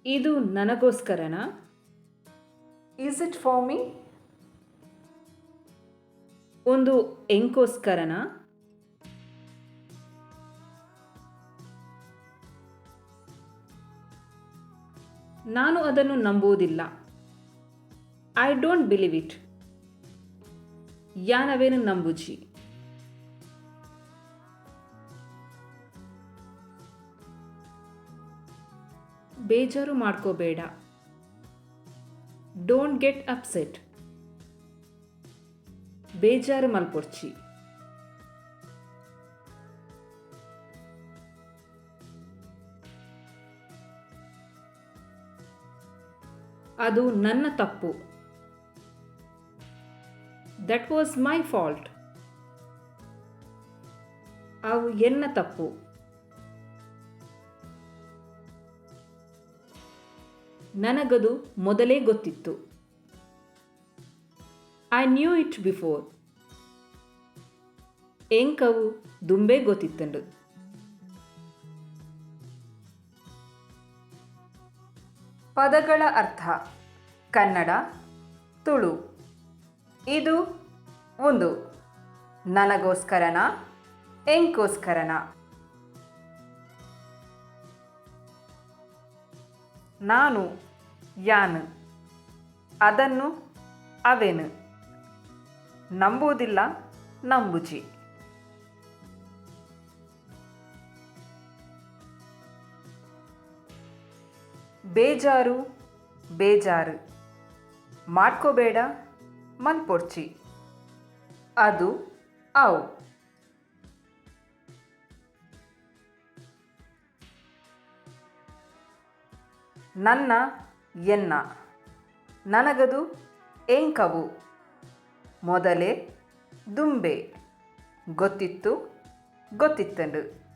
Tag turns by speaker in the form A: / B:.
A: ಇದು ನನಗೋಸ್ಕರನಾ?
B: Is it for me?
A: ಒಂದು ಎಂಕೋಸ್ಕರನಾ? ನಾನು ಅದನ್ನು ನಂಬುವುದಿಲ್ಲ. I don't believe it. ಯಾನವೇನು ನಂಬುಜಿ. ಬೇಜಾರು ಮಾಡ್ಕೋಬೇಡ. Don't get upset. ಬೇಜಾರು ಮಲ್ಪೊರ್ಚಿ. ಅದು ನನ್ನ ತಪ್ಪು. That was my fault. ಅವು ಎನ್ನ ತಪ್ಪು. ನನಗದು ಮೊದಲೇ ಗೊತ್ತಿತ್ತು. I knew it before. ಎಂಕವು ದುಂಬೆ ಗೊತ್ತಿತ್ತಂಡು.
B: ಪದಗಳ ಅರ್ಥ ಕನ್ನಡ, ತುಳು. ಇದು ಒಂದು ನನಗೋಸ್ಕರನ, ಎಂಕೋಸ್ಕರನ. ನಾನು ಯಾನು, ಅದನ್ನು ಅವೆನು. ನಂಬುವುದಿಲ್ಲ ನಂಬುಜಿ. ಬೇಜಾರು ಬೇಜಾರು ಮಾಡ್ಕೋಬೇಡ ಮಲ್ಪೊರ್ಚಿ. ಅದು ಅವು. ನನ್ನ ಎನ್ನ, ನನಗದು ಎಂಕವು. ಮೊದಲೇ ದುಂಬೆ ಗೊತ್ತಿತ್ತು ಗೊತ್ತಿತ್ತಂಡು.